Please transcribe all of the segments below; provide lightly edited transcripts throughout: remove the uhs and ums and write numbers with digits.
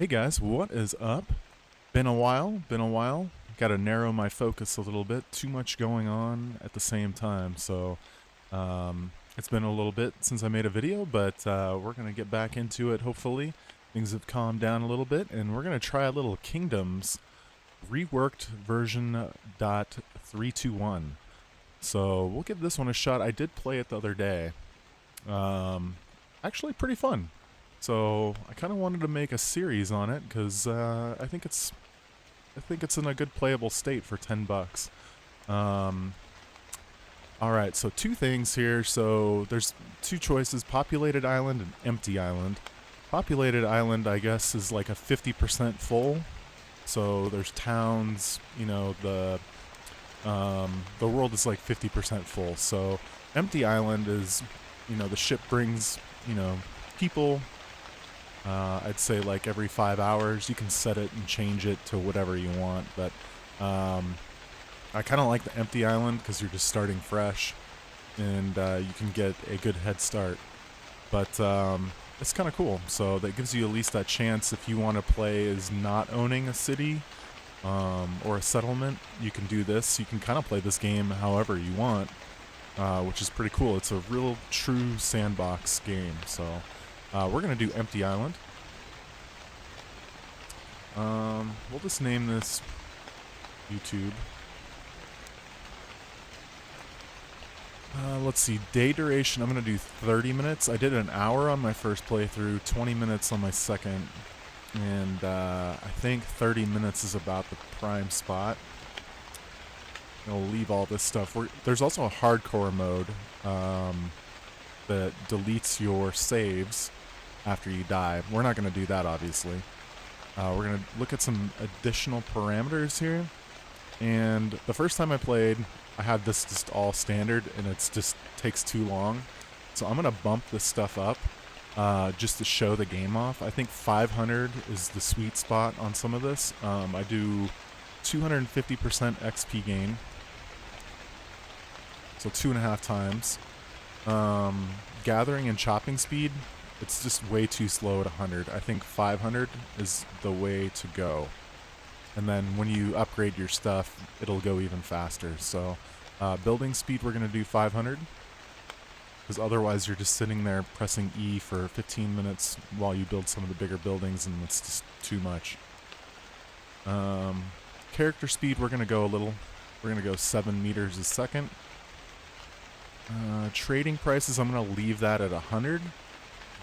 Hey guys, what is up? Been a while. Gotta narrow my focus a little bit. Too much going on at the same time, so it's been a little bit since I made a video, but we're gonna get back into it hopefully. Things have calmed down a little bit, and we're gonna try a little Kingdoms reworked version .321. So we'll give this one a shot. I did play it the other day. Actually pretty fun. So I kind of wanted to make a series on it because I think it's in a good playable state for $10. All right, so two things here. So there's two choices: populated island and empty island. Populated island, I guess, is like a 50% full. So there's towns. The world is like 50% full. So empty island is, the ship brings, people. I'd say like every 5 hours. You can set it and change it to whatever you want, but I kind of like the empty island because you're just starting fresh, and you can get a good head start. But it's kind of cool, so that gives you at least that chance if you want to play as not owning a city or a settlement. You can do this. You can kind of play this game however you want, which is pretty cool. It's a real true sandbox game, so we're going to do empty island. We'll just name this YouTube. Let's see, day duration, I'm going to do 30 minutes. I did an hour on my first playthrough, 20 minutes on my second, and I think 30 minutes is about the prime spot. I'll leave all this stuff. There's also a hardcore mode that deletes your saves after you die. We're not going to do that, obviously. We're going to look at some additional parameters here. And the first time I played, I had this just all standard, and it's just takes too long. So I'm going to bump this stuff up just to show the game off. I think 500 is the sweet spot on some of this. I do 250% XP gain. So 2.5 times. Gathering and chopping speed, it's just way too slow at 100. I think 500 is the way to go. And then when you upgrade your stuff, it'll go even faster. So building speed, we're going to do 500. Because otherwise you're just sitting there pressing E for 15 minutes while you build some of the bigger buildings, and it's just too much. Character speed, we're going to go we're going to go 7 meters a second. Trading prices, I'm going to leave that at 100.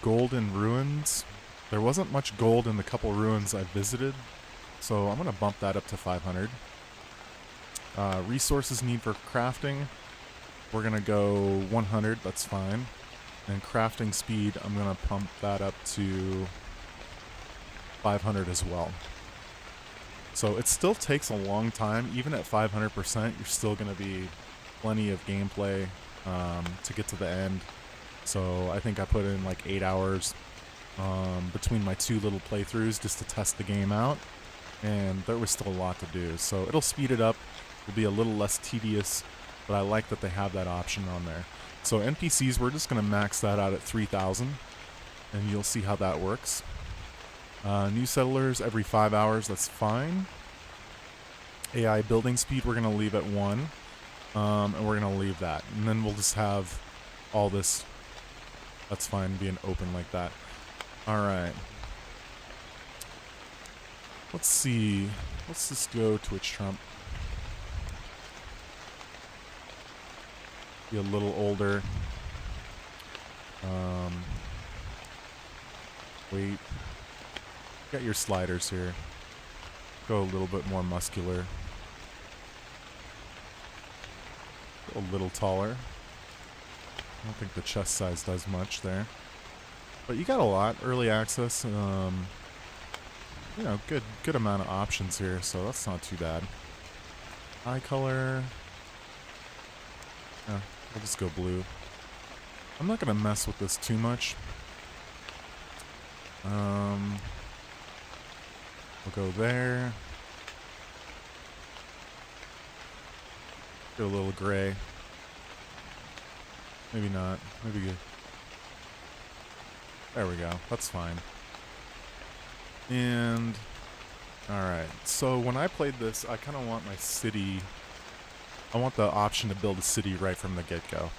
Gold in ruins. There wasn't much gold in the couple ruins I visited, so I'm going to bump that up to 500. Resources need for crafting, we're going to go 100, that's fine. And crafting speed, I'm going to pump that up to 500 as well. So it still takes a long time. Even at 500%, you're still going to be plenty of gameplay to get to the end. So I think I put in like 8 hours between my two little playthroughs just to test the game out, and there was still a lot to do. So it'll speed it up. It'll be a little less tedious, but I like that they have that option on there. So NPCs, we're just going to max that out at 3,000, and you'll see how that works. New settlers every 5 hours, that's fine. AI building speed, we're going to leave at 1, and we're going to leave that. And then we'll just have all this, that's fine, being open like that. Alright. Let's see. Let's just go Twitch Trump. Be a little older. Wait. Got your sliders here. Go a little bit more muscular. Go a little taller. I don't think the chest size does much there. But you got a lot. Early access. Good amount of options here, so that's not too bad. Eye color. I'll just go blue. I'm not going to mess with this too much. We'll go there. Go a little gray. Maybe not. Maybe good. There we go. That's fine. And alright, so when I played this, I kind of want my city, I want the option to build a city right from the get-go.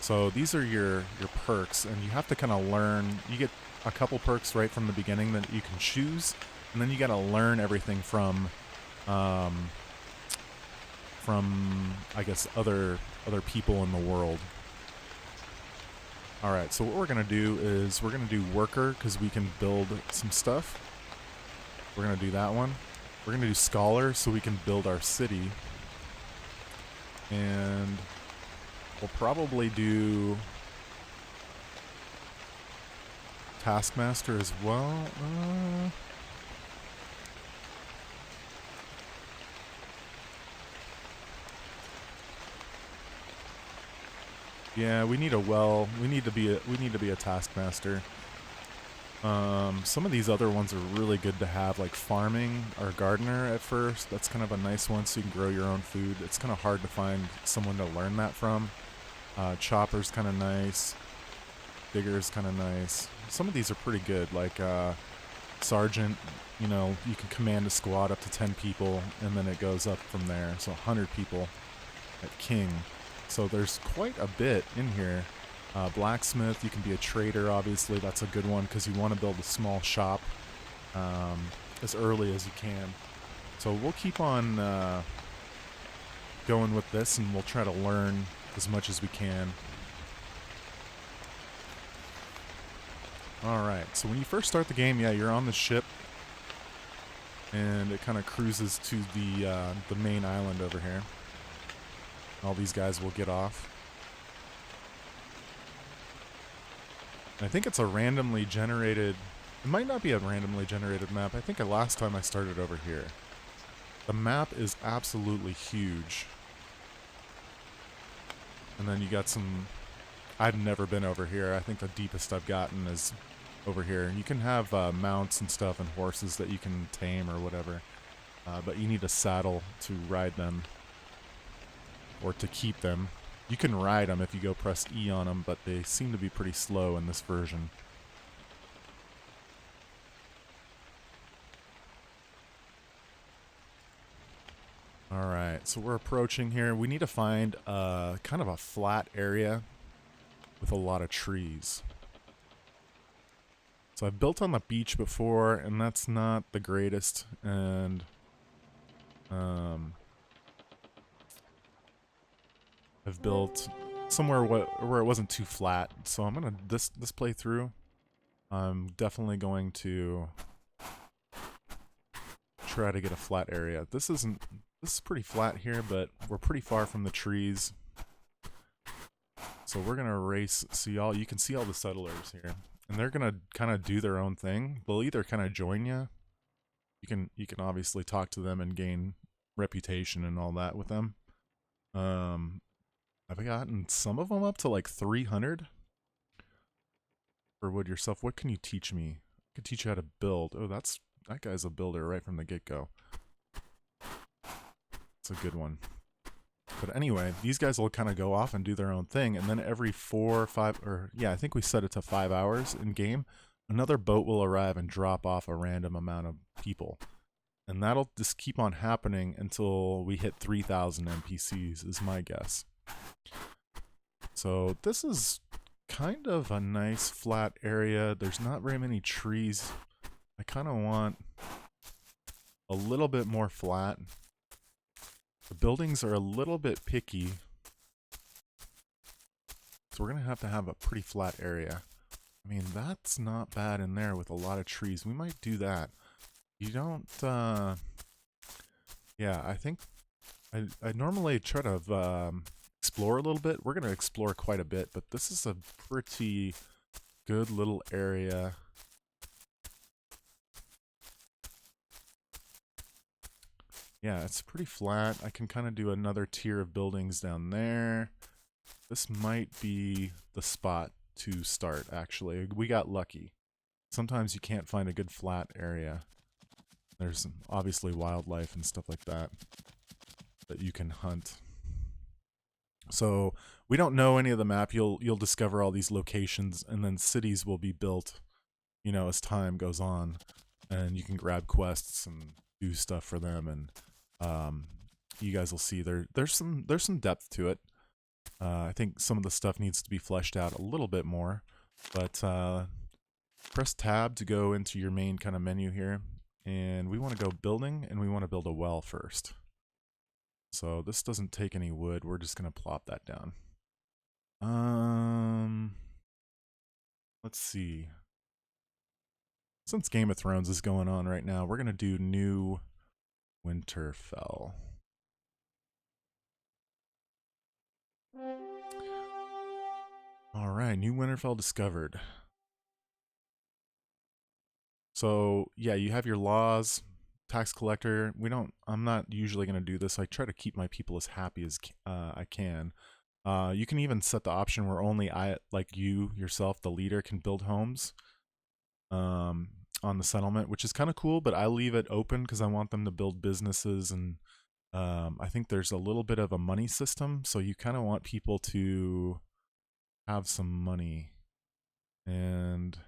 So these are your perks, and you have to kind of learn, you get a couple perks right from the beginning that you can choose, and then you got to learn everything um, from I guess other people in the world. Alright, so what we're going to do is we're going to do worker because we can build some stuff. We're going to do that one. We're going to do scholar so we can build our city. And we'll probably do taskmaster as well. Yeah, we need to be a taskmaster. Some of these other ones are really good to have, like farming or gardener at first. That's kind of a nice one so you can grow your own food. It's kind of hard to find someone to learn that from. Chopper's kind of nice. Digger's kind of nice. Some of these are pretty good, like sergeant, you know, you can command a squad up to 10 people and then it goes up from there. So 100 people at king. So there's quite a bit in here. Blacksmith, you can be a trader, obviously. That's a good one because you want to build a small shop as early as you can. So we'll keep on going with this, and we'll try to learn as much as we can. Alright, so when you first start the game, yeah, you're on the ship, and it kind of cruises to the main island over here. All these guys will get off. I think it's a randomly generated... It might not be a randomly generated map. I think the last time I started over here. The map is absolutely huge. And then you got some... I've never been over here. I think the deepest I've gotten is over here. You can have mounts and stuff and horses that you can tame or whatever. But you need a saddle to ride them. Or to keep them. You can ride them if you go press E on them, but they seem to be pretty slow in this version. Alright, so we're approaching here. We need to find kind of a flat area with a lot of trees. So I've built on the beach before, and that's not the greatest, and I've built somewhere where it wasn't too flat. So I'm gonna this playthrough, I'm definitely going to try to get a flat area. This is pretty flat here, but we're pretty far from the trees. So we're gonna race. So you can see all the settlers here, and they're gonna kind of do their own thing. They'll either kind of join you. You can obviously talk to them and gain reputation and all that with them. I've gotten some of them up to like 300 for wood yourself. What can you teach me? I can teach you how to build. Oh, that guy's a builder right from the get-go. It's a good one. But anyway, these guys will kind of go off and do their own thing, and then every 4 or 5, or yeah, I think we set it to 5 hours in game, another boat will arrive and drop off a random amount of people. And that'll just keep on happening until we hit 3,000 NPCs, is my guess. So this is kind of a nice flat area. There's not very many trees. I kind of want a little bit more flat. The buildings are a little bit picky. So we're going to have a pretty flat area. I mean, that's not bad in there with a lot of trees. We might do that. You don't, yeah, I think I normally try to explore a little bit. We're going to explore quite a bit, but this is a pretty good little area. Yeah, it's pretty flat. I can kind of do another tier of buildings down there. This might be the spot to start, actually. We got lucky. Sometimes you can't find a good flat area. There's obviously wildlife and stuff like that that you can hunt. So we don't know any of the map. You'll discover all these locations, and then cities will be built, you know, as time goes on. and you can grab quests and do stuff for them, and you guys will see there's some depth to it. I think some of the stuff needs to be fleshed out a little bit more, but press tab to go into your main kind of menu here, and we want to go building, and we want to build a well first. So this doesn't take any wood, we're just going to plop that down. Let's see. Since Game of Thrones is going on right now, we're going to do New Winterfell. All right, New Winterfell discovered. So yeah, you have your laws, tax collector. I'm not usually going to do this. I try to keep my people as happy as I can. You can even set the option where only you yourself, the leader, can build homes on the settlement, which is kind of cool, but I leave it open because I want them to build businesses, and I think there's a little bit of a money system, so you kind of want people to have some money. And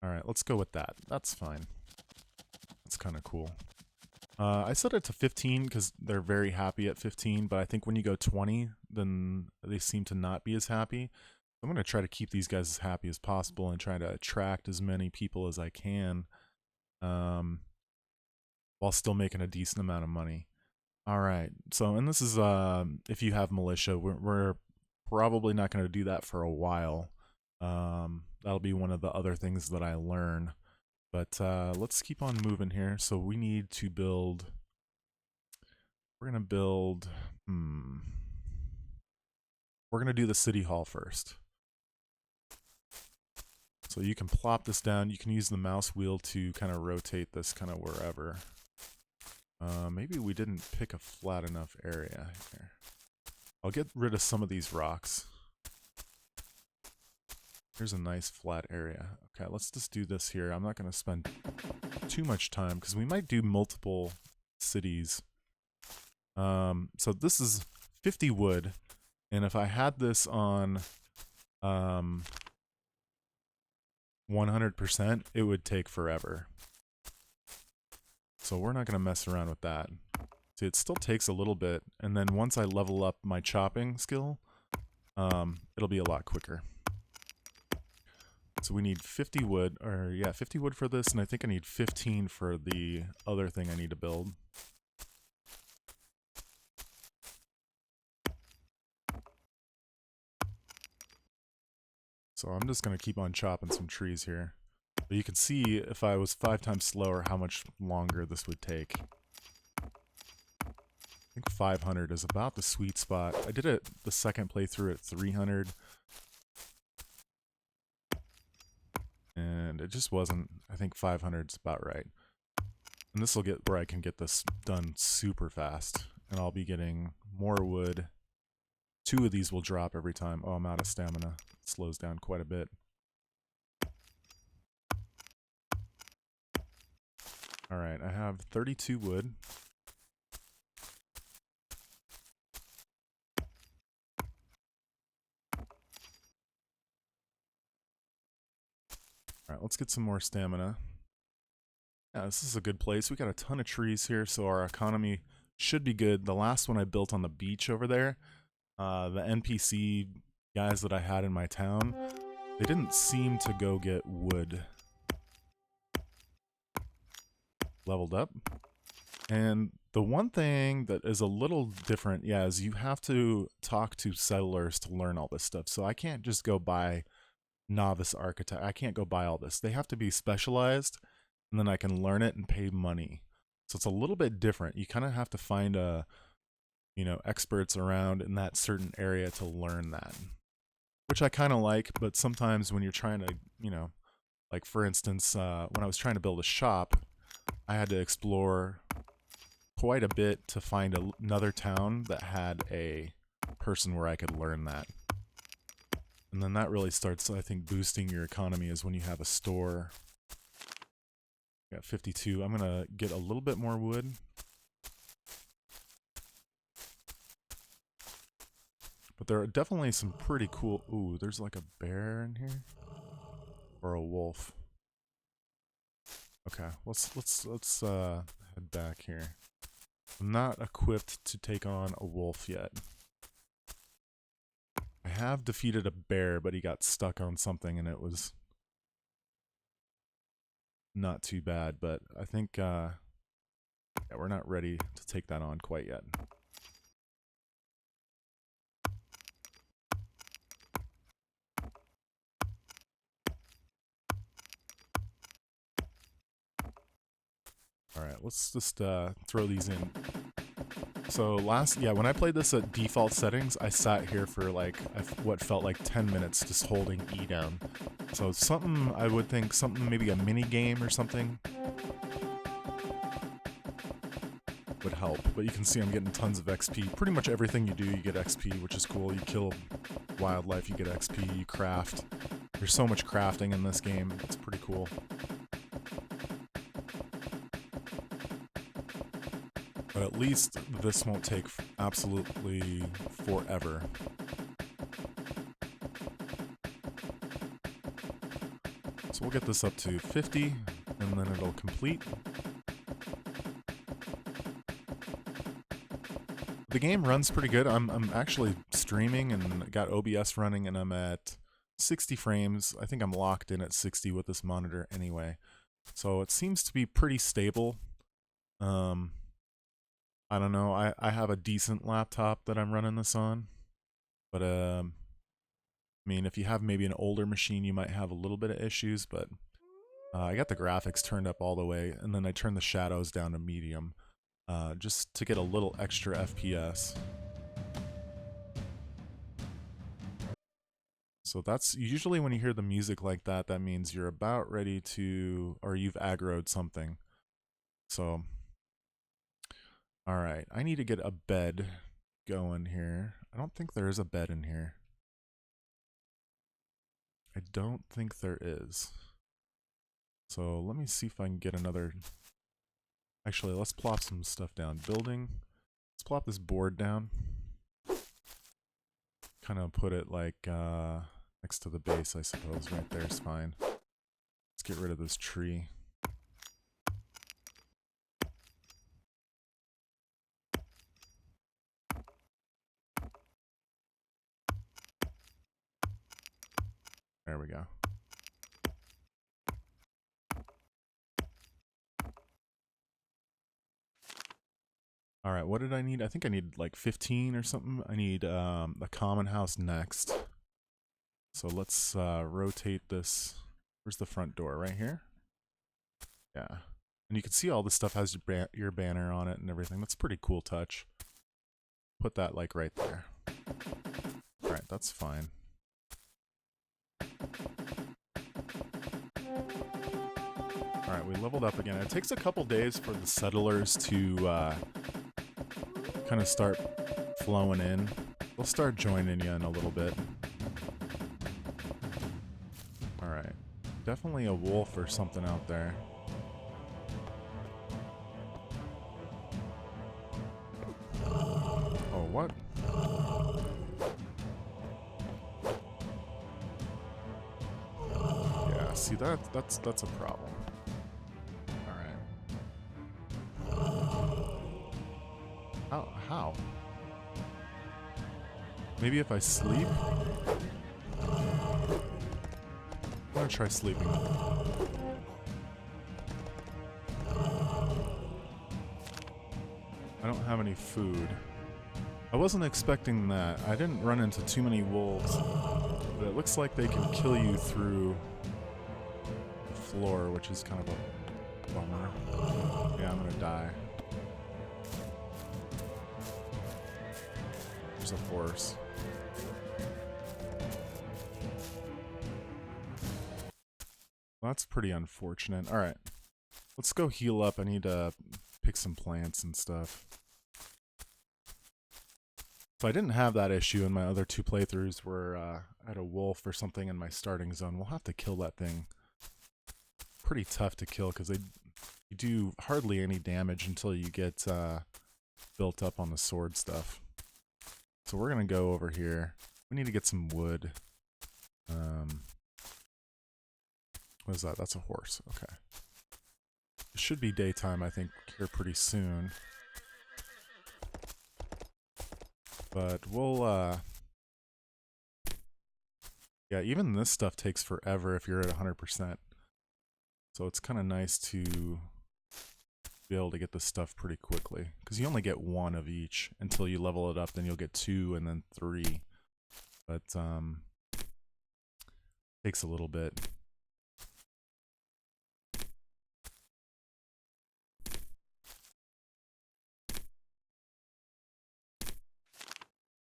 all right, let's go with that. That's fine. That's kind of cool. I set it to 15 because they're very happy at 15, but I think when you go 20, then they seem to not be as happy. I'm going to try to keep these guys as happy as possible and try to attract as many people as I can, while still making a decent amount of money. All right, so, and this is if you have militia, we're probably not going to do that for a while. That'll be one of the other things that I learn. But let's keep on moving here. So we need to build, we're going to build, we're going to do the city hall first. So you can plop this down. You can use the mouse wheel to kind of rotate this kind of wherever. Maybe we didn't pick a flat enough area here. I'll get rid of some of these rocks. Here's a nice flat area. Okay, let's just do this here. I'm not going to spend too much time because we might do multiple cities. So this is 50 wood, and if I had this on 100%, it would take forever. So we're not going to mess around with that. See, it still takes a little bit, and then once I level up my chopping skill, it'll be a lot quicker. So we need 50 wood, or yeah, 50 wood for this, and I think I need 15 for the other thing I need to build. So I'm just going to keep on chopping some trees here. But you can see if I was 5 times slower how much longer this would take. I think 500 is about the sweet spot. I did it the second playthrough at 300. And it just wasn't. I think 500 is about right. And this will get where I can get this done super fast. And I'll be getting more wood. 2 of these will drop every time. Oh, I'm out of stamina. It slows down quite a bit. Alright, I have 32 wood. Alright, let's get some more stamina. Yeah, this is a good place. We got a ton of trees here, so our economy should be good. The last one I built on the beach over there, the NPC guys that I had in my town, they didn't seem to go get wood leveled up. And the one thing that is a little different, yeah, is you have to talk to settlers to learn all this stuff. So I can't just go buy novice architect. I can't go buy all this. They have to be specialized, and then I can learn it and pay money. So it's a little bit different. You kind of have to find experts around in that certain area to learn that, which I kind of like. But sometimes when you're trying to, like for instance, when I was trying to build a shop, I had to explore quite a bit to find another town that had a person where I could learn that. And then that really starts, I think, boosting your economy is when you have a store. Got 52. I'm going to get a little bit more wood. But there are definitely some pretty cool... Ooh, there's like a bear in here? Or a wolf. Okay, let's head back here. I'm not equipped to take on a wolf yet. I have defeated a bear, but he got stuck on something and it was not too bad, but I think yeah, we're not ready to take that on quite yet. Alright, let's just throw these in. So when I played this at default settings, I sat here for like what felt like 10 minutes just holding E down. So something, I would think something, maybe a mini game or something would help. But you can see I'm getting tons of XP. Pretty much everything you do, you get XP, which is cool. You kill wildlife, you get XP, you craft. There's so much crafting in this game, it's pretty cool. But at least this won't take absolutely forever. So we'll get this up to 50, and then it'll complete. The game runs pretty good. I'm actually streaming and got OBS running, and I'm at 60 frames. I think I'm locked in at 60 with this monitor anyway. So it seems to be pretty stable. I don't know. I have a decent laptop that I'm running this on. But, I mean, if you have maybe an older machine, you might have a little bit of issues, but I got the graphics turned up all the way, and then I turned the shadows down to medium, just to get a little extra FPS. So that's usually when you hear the music like that, that means you're about ready to, or you've aggroed something. So, alright, I need to get a bed going here. I don't think there is a bed in here. I don't think there is. So let me see if I can get another... Actually, let's plop some stuff down. Building. Let's plop this board down. Kind of put it like next to the base, I suppose. Right there is fine. Let's get rid of this tree. There we go. Alright, what did I need? I think I need like 15 or something. I need the common house next. So let's rotate this. Where's the front door? Right here? Yeah. And you can see all this stuff has your banner on it and everything. That's a pretty cool touch. Put that like right there. Alright, that's fine. Alright, we leveled up again. It takes a couple days for the settlers to kind of start flowing in. They'll start joining you in a little bit. Alright. Definitely a wolf or something out there. Oh, what? Yeah, see that's a problem. How? Maybe if I sleep? I'm gonna try sleeping. I don't have any food. I wasn't expecting that. I didn't run into too many wolves, but it looks like they can kill you through the floor, which is kind of a bummer. Yeah, I'm gonna die. There's a horse. Well, that's pretty unfortunate. Alright. Let's go heal up. I need to pick some plants and stuff. So I didn't have that issue in my other two playthroughs where I had a wolf or something in my starting zone. We'll have to kill that thing. Pretty tough to kill because they do hardly any damage until you get built up on the sword stuff. So we're going to go over here. We need to get some wood. What is that? That's a horse. Okay. should be daytime, I think, here pretty soon. But we'll, yeah, even this stuff takes forever if you're at 100%. So it's kind of nice to be able to get this stuff pretty quickly. Because you only get one of each until you level it up, then you'll get 2 and then 3. But, takes a little bit.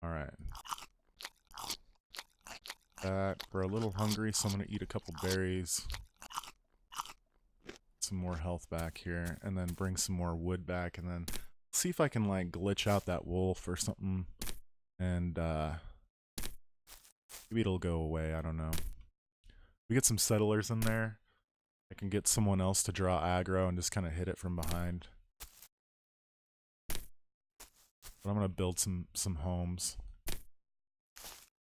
Alright. We're a little hungry, so I'm going to eat a couple berries. Some more health back here, and then bring some more wood back, and then see if I can, like, glitch out that wolf or something. And, maybe it'll go away, I don't know. We get some settlers in there. I can get someone else to draw aggro and just kind of hit it from behind. But I'm going to build some homes.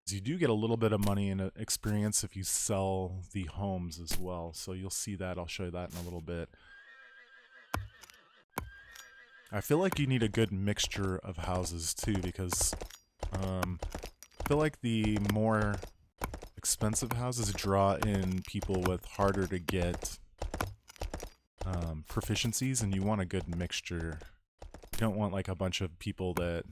You do get a little bit of money and experience if you sell the homes as well. So you'll see that. I'll show you that in a little bit. I feel like you need a good mixture of houses too, because I feel like the more expensive houses draw in people with harder to get proficiencies, and you want a good mixture. You don't want like a bunch of people that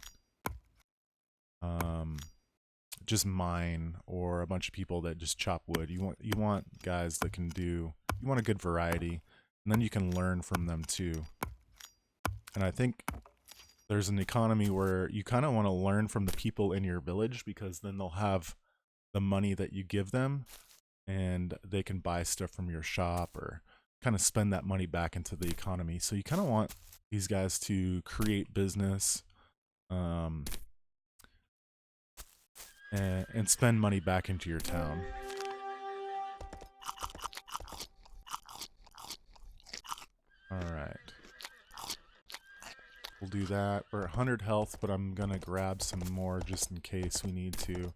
just mine, or a bunch of people that just chop wood. You want guys that can do. You want a good variety, and then you can learn from them too. And I think there's an economy where you kind of want to learn from the people in your village, because then they'll have the money that you give them, and they can buy stuff from your shop or kind of spend that money back into the economy. So you kind of want these guys to create business, and spend money back into your town. Alright. We'll do that. We're at 100 health, but I'm gonna grab some more just in case we need to.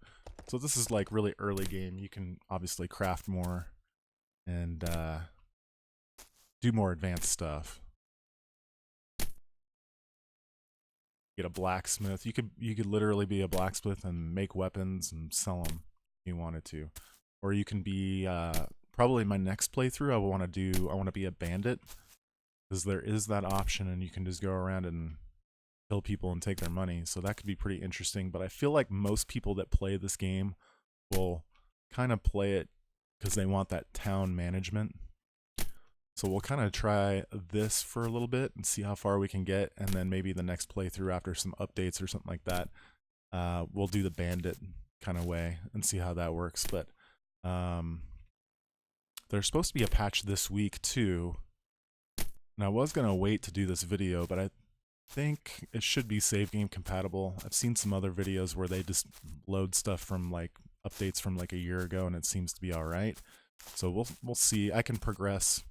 So this is like really early game. You can obviously craft more and do more advanced stuff. Get a blacksmith. You could literally be a blacksmith and make weapons and sell them if you wanted to. Or you can be probably my next playthrough. I want to be a bandit, because there is that option, and you can just go around and kill people and take their money. So that could be pretty interesting. But I feel like most people that play this game will kind of play it because they want that town management. So we'll kind of try this for a little bit and see how far we can get, and then maybe the next playthrough after some updates or something like that, we'll do the bandit kind of way and see how that works. But there's supposed to be a patch this week too, and I was going to wait to do this video, but I think it should be save game compatible. I've seen some other videos where they just load stuff from like updates from like a year ago, and it seems to be alright. So we'll see. I can progress.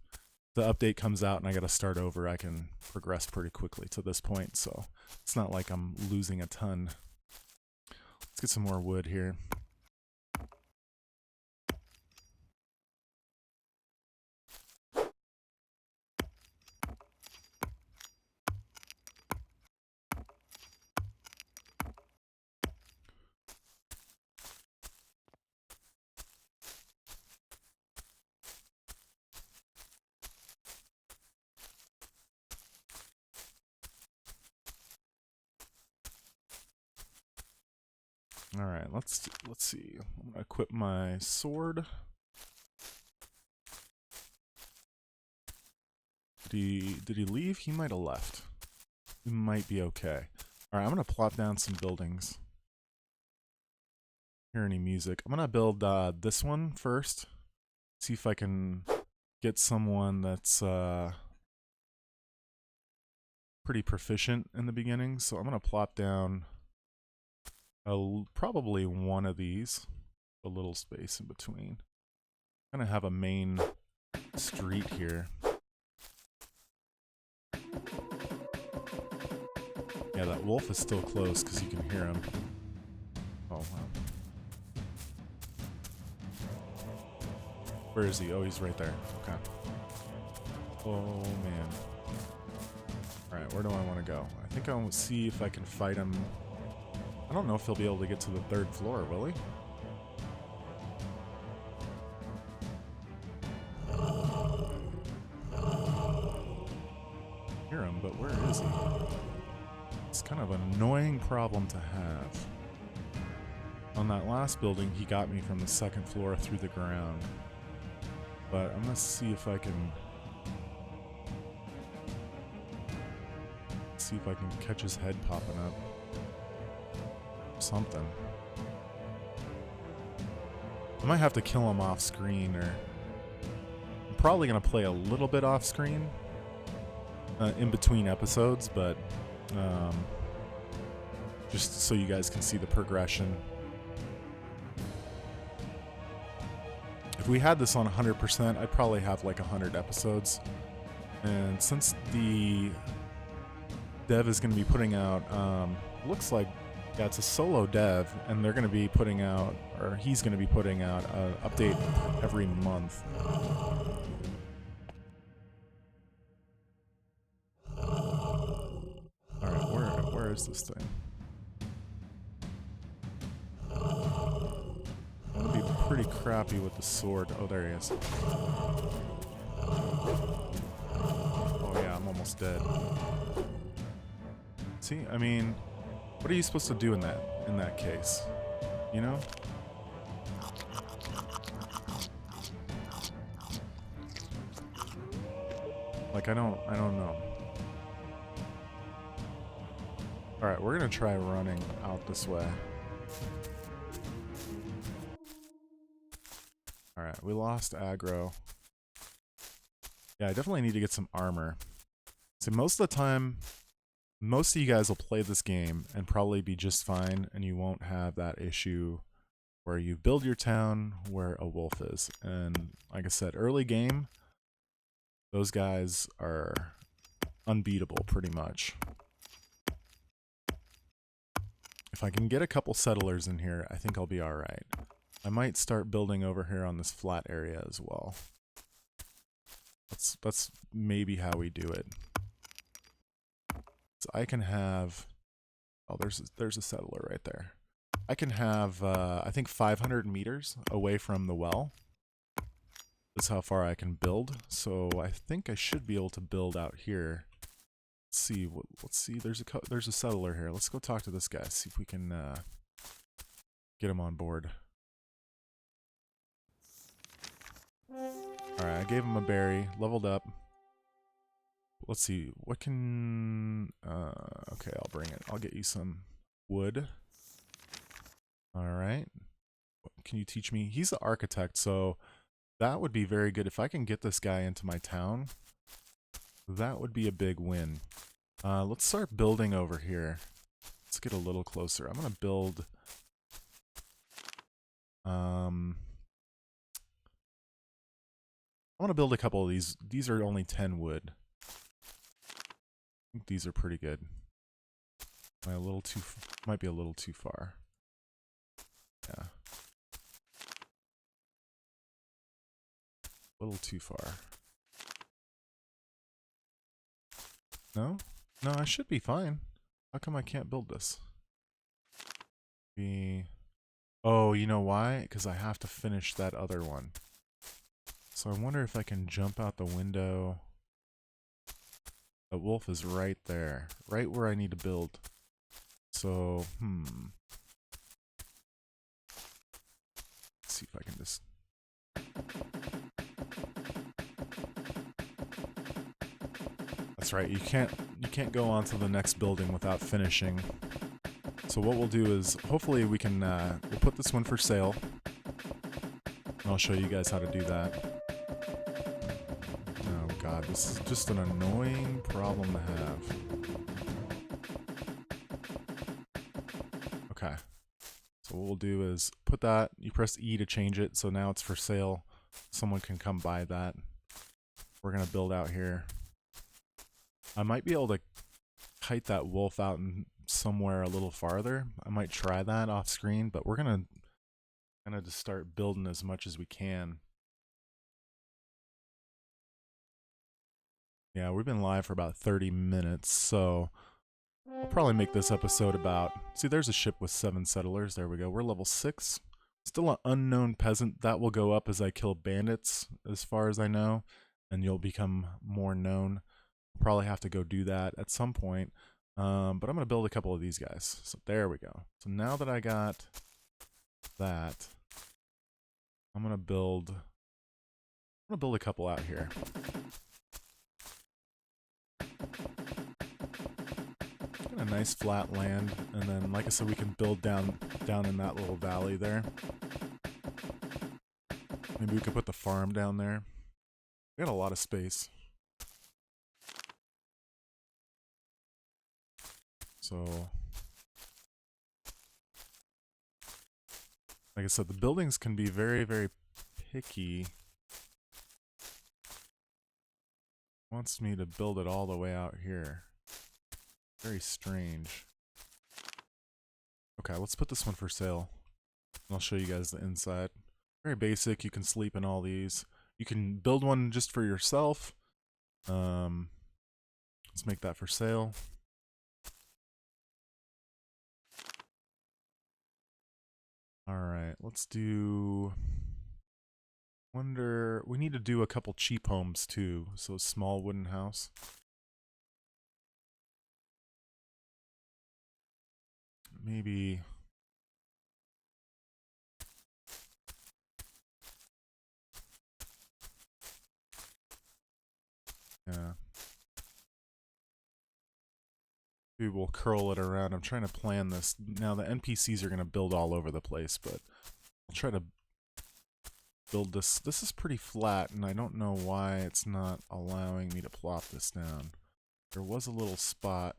The update comes out and I gotta start over. I can progress pretty quickly to this point, so it's not like I'm losing a ton. Let's get some more wood here. All right, let's see. I'm gonna equip my sword. Did he leave? He might have left. He might be okay. All right, I'm gonna plop down some buildings. Hear any music? I'm gonna build this one first. See if I can get someone that's pretty proficient in the beginning. So I'm gonna plop down probably one of these, a little space in between. I'm gonna have a main street here. Yeah, that wolf is still close because you can hear him. Oh, wow. Where is he? Oh, he's right there. Okay. Oh man. Alright, where do I want to go? I think I'll see if I can fight him. I don't know if he'll be able to get to the 3rd floor, will he? Hear him, but where is he? It's kind of an annoying problem to have. On that last building, he got me from the 2nd floor through the ground. But I'm gonna see if I can catch his head popping up. Something. I might have to kill him off screen, or I'm probably gonna play a little bit off screen in between episodes, but just so you guys can see the progression. If we had this on 100%, I'd probably have like 100 episodes. And since the dev is going to be putting out, looks like, yeah, it's a solo dev, and they're going to be putting out, or he's going to be putting out an update every month. Alright, where is this thing? I'm going to be pretty crappy with the sword. Oh, there he is. Oh yeah, I'm almost dead. See, I mean, what are you supposed to do in that case? You know? Like, I don't know. Alright, we're gonna try running out this way. Alright, we lost aggro. Yeah, I definitely need to get some armor. So most of the time, most of you guys will play this game and probably be just fine, and you won't have that issue where you build your town where a wolf is. And like I said, early game, those guys are unbeatable pretty much. If I can get a couple settlers in here, I think I'll be alright. I might start building over here on this flat area as well. That's maybe how we do it. So I can have... Oh, there's a settler right there. I can have, I think 500 meters away from the well. That's how far I can build. So I think I should be able to build out here. Let's see. There's a settler here. Let's go talk to this guy. See if we can get him on board. All right, I gave him a berry. Leveled up. Let's see. What can? Okay, I'll bring it. I'll get you some wood. All right. Can you teach me? He's the architect, so that would be very good. If I can get this guy into my town, that would be a big win. Let's start building over here. Let's get a little closer. I'm gonna build. I want to build a couple of these. These are only 10 wood. I think these are pretty good. Am I a little too? Might be a little too far. Yeah. A little too far. No? No, I should be fine. How come I can't build this? Oh, you know why? Because I have to finish that other one. So I wonder if I can jump out the window. The wolf is right there. Right where I need to build. So, Let's see if I can just... That's right, you can't go on to the next building without finishing. So what we'll do is, hopefully we can, we'll put this one for sale. And I'll show you guys how to do that. Oh god, this is just an annoying problem to have. Okay. So what we'll do is put that, you press E to change it, so now it's for sale. Someone can come buy that. We're gonna build out here. I might be able to kite that wolf out in somewhere a little farther. I might try that off screen, but we're gonna just start building as much as we can. Yeah, we've been live for about 30 minutes, so I'll probably make this episode about... See, there's a ship with 7 settlers. There we go. We're level 6. Still an unknown peasant. That will go up as I kill bandits, as far as I know, and you'll become more known. Probably have to go do that at some point. But I'm going to build a couple of these guys. So there we go. So now that I got that, I'm going to build a couple out here. A nice flat land, and then like I said, we can build down in that little valley there. Maybe we could put the farm down there. We got a lot of space. So like I said, the buildings can be very, very picky. Wants me to build it all the way out here. Very strange. Okay, let's put this one for sale. And I'll show you guys the inside. Very basic. You can sleep in all these. You can build one just for yourself. Let's make that for sale. Alright, let's do... We need to do a couple cheap homes too. So a small wooden house. Maybe... Yeah. Maybe we'll curl it around. I'm trying to plan this. Now the NPCs are going to build all over the place, but I'll try to build this. This is pretty flat, and I don't know why it's not allowing me to plop this down. There was a little spot.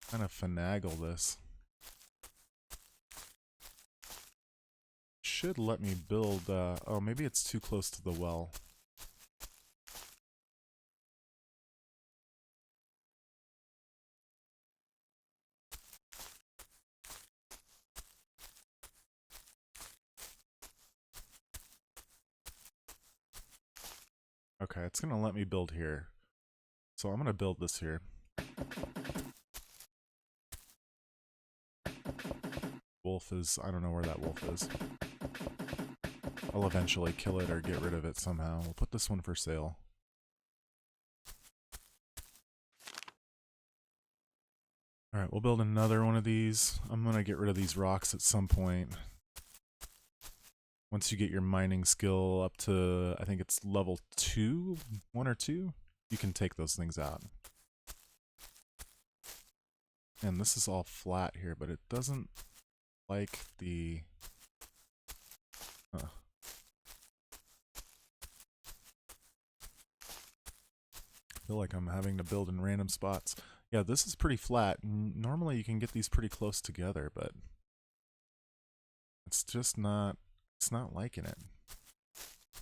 Kind of finagle this. Should let me build, oh, maybe it's too close to the well. Okay, it's gonna let me build here. So I'm gonna build this here. Wolf is, I don't know where that wolf is. I'll eventually kill it or get rid of it somehow. We'll put this one for sale. Alright, we'll build another one of these. I'm gonna get rid of these rocks at some point. Once you get your mining skill up to, I think it's level 2, 1 or 2, you can take those things out. And this is all flat here, but it doesn't like the... I feel like I'm having to build in random spots. Yeah, this is pretty flat. Normally you can get these pretty close together, but it's just not, it's not liking it.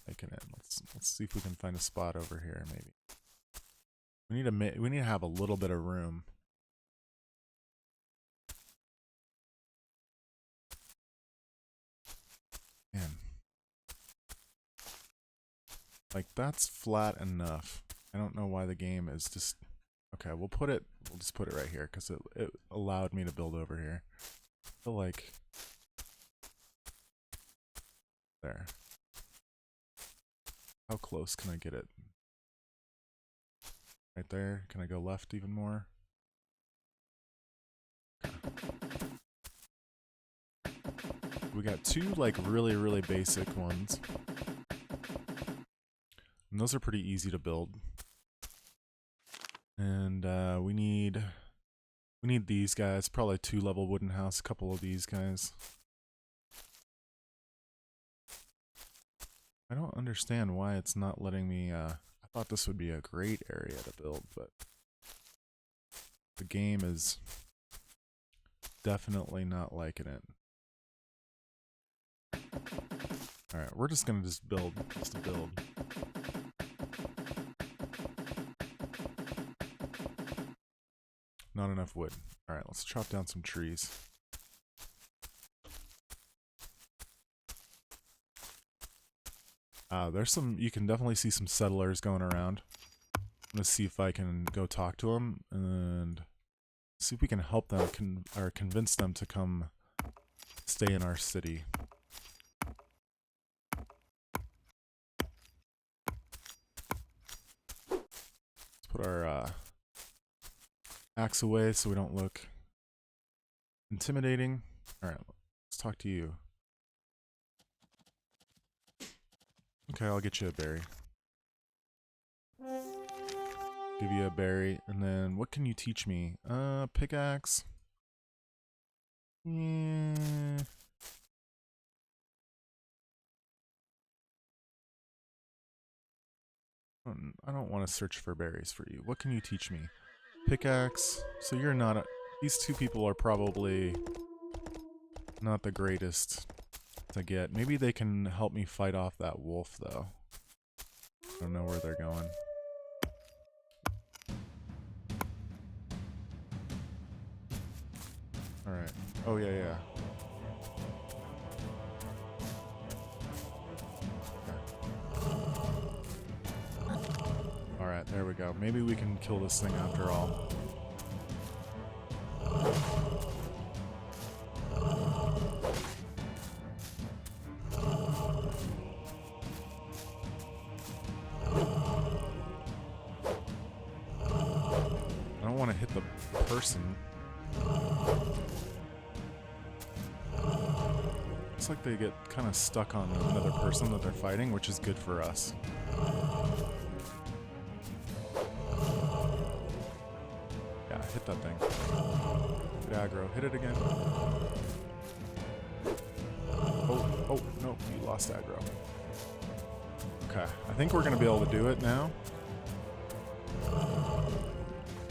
Let's see if we can find a spot over here maybe. We need to have a little bit of room. Man. Like that's flat enough. I don't know why the game is just... Okay, we'll just put it right here because it allowed me to build over here. I feel like... There. How close can I get it? Right there? Can I go left even more? Okay. We got 2 like really, really basic ones. And those are pretty easy to build. And we need these guys, probably 2-level wooden house, a couple of these guys. I don't understand why it's not letting me, I thought this would be a great area to build, but the game is definitely not liking it. Alright, we're just gonna build, just to build. Not enough wood. Alright, let's chop down some trees. There's some, you can definitely see some settlers going around. I'm gonna see if I can go talk to them and see if we can help them, or convince them to come stay in our city. Let's put our axe away so we don't look intimidating. Alright, let's talk to you. Okay, I'll get you a berry. Give you a berry, and then what can you teach me? Pickaxe. Yeah. I don't want to search for berries for you. What can you teach me? Pickaxe. So you're not a... These two people are probably not the greatest to get. Maybe they can help me fight off that wolf, though. I don't know where they're going. Alright. Oh, yeah, yeah. Alright, there we go. Maybe we can kill this thing after all. I don't want to hit the person. Looks like they get kind of stuck on another person that they're fighting, which is good for us. Yeah, hit that thing. Get aggro. Hit it again. Oh, no, you lost aggro. Okay, I think we're going to be able to do it now.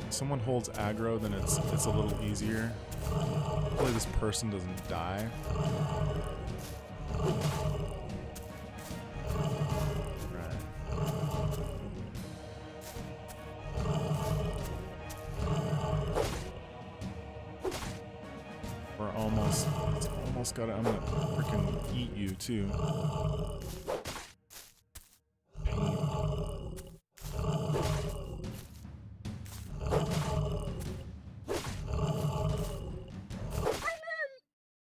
If someone holds aggro, then it's a little easier. Hopefully this person doesn't die. Got it. I'm gonna freaking eat you too. Pain.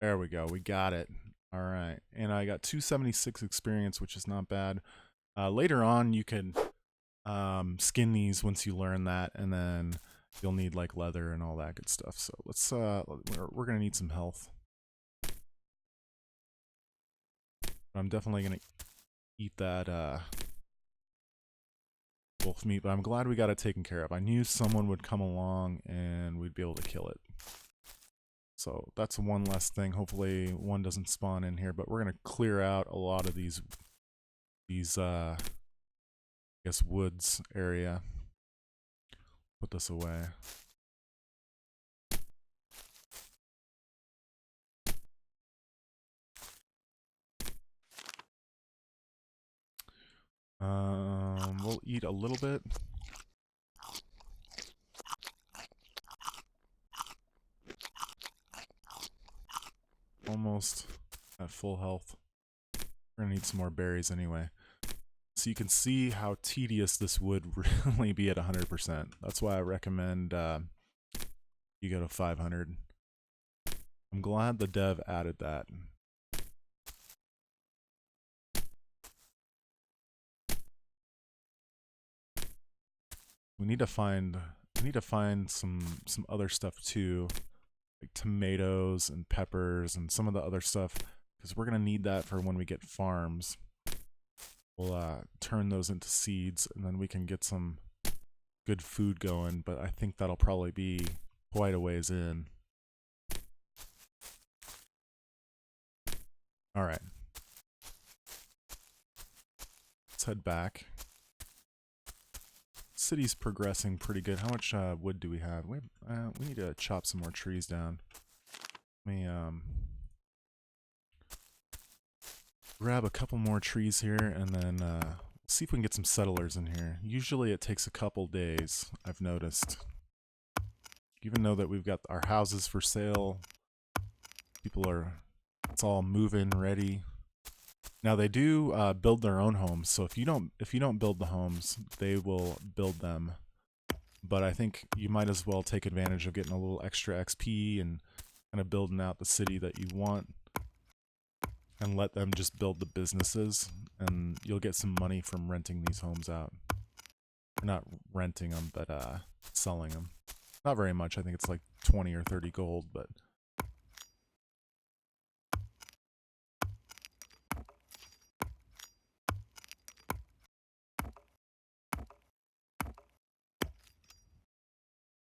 There we go. We got it. All right, and I got 276 experience, which is not bad. Later on, you can skin these once you learn that, and then you'll need like leather and all that good stuff. So let's we're gonna need some health. I'm definitely gonna eat that wolf meat, but I'm glad we got it taken care of. I knew someone would come along and we'd be able to kill it. So that's one less thing. Hopefully one doesn't spawn in here, but we're gonna clear out a lot of these I guess woods area. Put this away. We'll eat a little bit. Almost at full health. We're gonna need some more berries anyway. So you can see how tedious this would really be at 100%. That's why I recommend you go to 500. I'm glad the dev added that. We need to find some other stuff too, like tomatoes and peppers and some of the other stuff, because we're gonna need that for when we get farms. We'll turn those into seeds, and then we can get some good food going. But I think that'll probably be quite a ways in. All right, let's head back. City's progressing pretty good. How much wood do we have? We need to chop some more trees down. Let me grab a couple more trees here, and then see if we can get some settlers in here. Usually it takes a couple days, I've noticed. Even though that we've got our houses for sale, it's all move-in ready. Now they do build their own homes, so if you don't build the homes, they will build them. But I think you might as well take advantage of getting a little extra XP and kind of building out the city that you want, and let them just build the businesses, and you'll get some money from renting these homes out. Not renting them, but selling them. Not very much. I think it's like 20 or 30 gold, but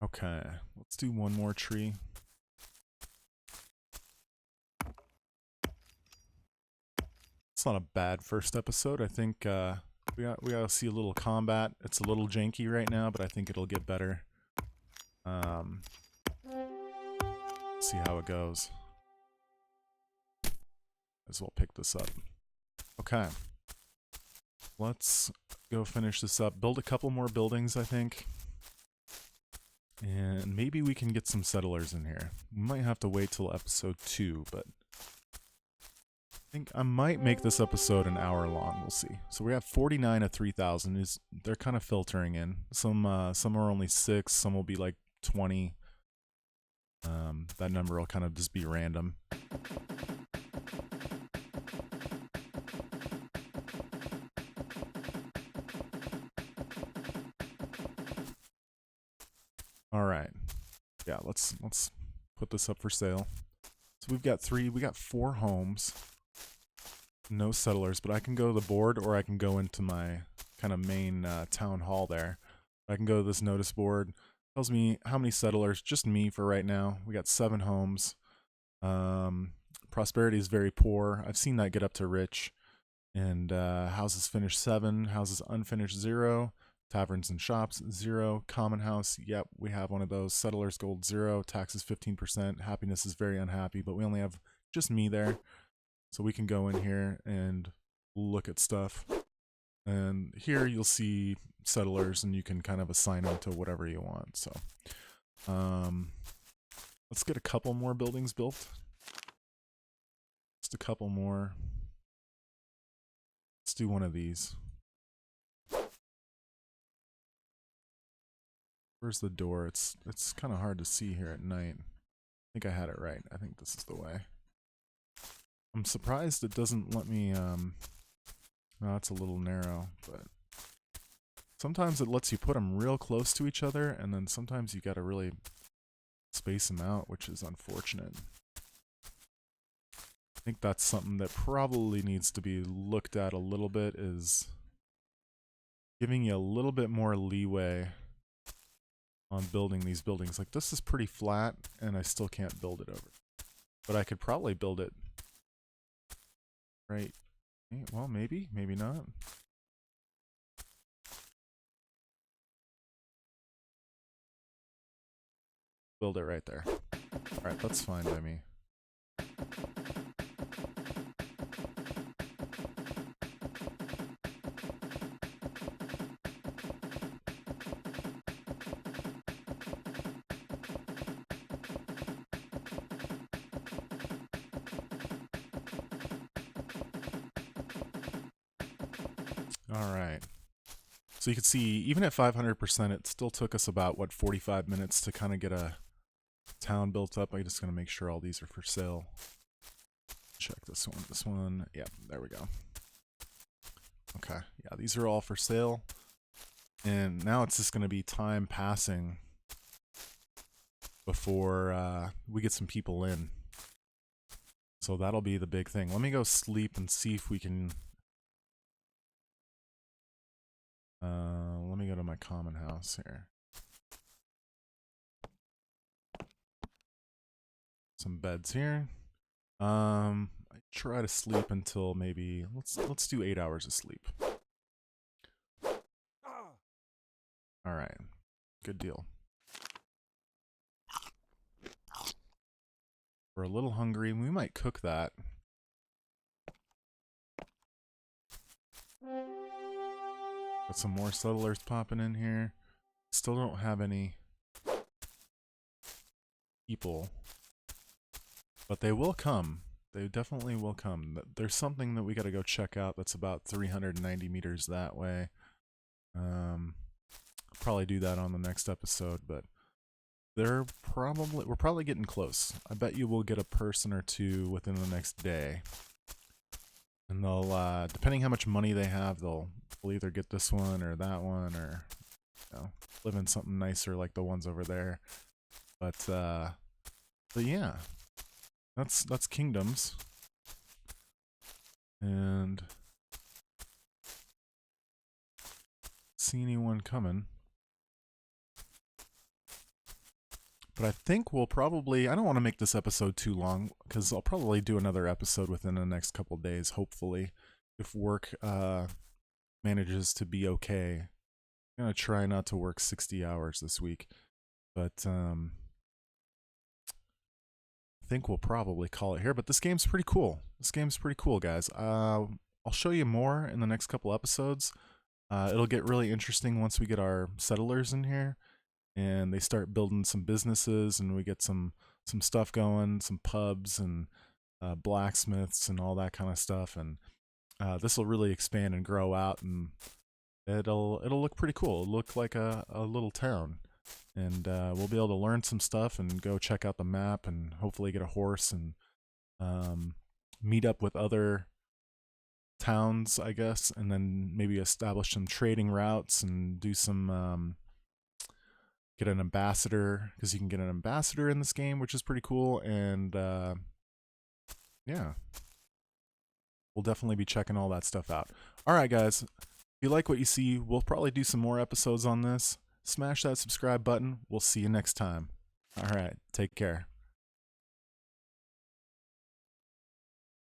okay, let's do one more tree. It's not a bad first episode. I think we gotta see a little combat. It's a little janky right now, but I think it'll get better. See how it goes. As well pick this up. Okay. Let's go finish this up. Build a couple more buildings, I think. And maybe we can get some settlers in here. We might have to wait till episode 2, but I think I might make this episode an hour long. We'll see. So we have 49 of 3,000. They're kind of filtering in. Some are only 6. Some will be like 20. That number will kind of just be random. All right. Yeah, let's put this up for sale. So we got 4 homes. No settlers, but I can go to the board, or I can go into my kind of main town hall there. I can go to this notice board. Tells me how many settlers, just me for right now. We got 7 homes. Prosperity is very poor. I've seen that get up to rich. And houses finished 7, houses unfinished 0. Taverns and shops 0. Common house, yep, we have one of those. Settlers gold 0. Taxes 15%. Happiness is very unhappy, but we only have just me there. So we can go in here and look at stuff. And here you'll see settlers, and you can kind of assign them to whatever you want. So let's get a couple more buildings built. Just a couple more. Let's do one of these. Where's the door? It's kind of hard to see here at night. I think I had it right. I think this is the way. I'm surprised it doesn't let me, no, it's a little narrow, but sometimes it lets you put them real close to each other, and then sometimes you gotta really space them out, which is unfortunate. I think that's something that probably needs to be looked at a little bit, is giving you a little bit more leeway on building these buildings. Like, this is pretty flat, and I still can't build it over. But I could probably build it right. Well, maybe not. Build it right there. Alright, that's fine by me. Alright. So you can see, even at 500%, it still took us about, what, 45 minutes to kind of get a town built up. I'm just going to make sure all these are for sale. Check this one. This one. Yeah, there we go. Okay. Yeah, these are all for sale. And now it's just going to be time passing before we get some people in. So that'll be the big thing. Let me go sleep and see if we can... let me go to my common house here. Some beds here. I try to sleep until maybe let's do 8 hours of sleep. All right, good deal. We're a little hungry. We might cook that. Got some more settlers popping in here. Still don't have any people, but they will come. They definitely will come. There's something that we got to go check out that's about 390 meters that way. Probably do that on the next episode, but we're probably getting close. I bet you we'll get a person or two within the next day. And they'll, depending how much money they have, they'll either get this one or that one, or live in something nicer like the ones over there. But yeah, that's Kingdoms. And see anyone coming. But I think we'll probably, I don't want to make this episode too long, because I'll probably do another episode within the next couple days, hopefully, if work manages to be okay. I'm going to try not to work 60 hours this week, but I think we'll probably call it here. But this game's pretty cool. This game's pretty cool, guys. I'll show you more in the next couple episodes. It'll get really interesting once we get our settlers in here and they start building some businesses, and we get some stuff going, some pubs and blacksmiths and all that kind of stuff. And this will really expand and grow out, and it'll look pretty cool. It'll look like a little town, and we'll be able to learn some stuff and go check out the map, and hopefully get a horse and meet up with other towns, I guess, and then maybe establish some trading routes and do some get an ambassador, because you can get an ambassador in this game, which is pretty cool. And yeah, we'll definitely be checking all that stuff out. All right, guys, if you like what you see, we'll probably do some more episodes on this. Smash that subscribe button. We'll see you next time. All right, take care.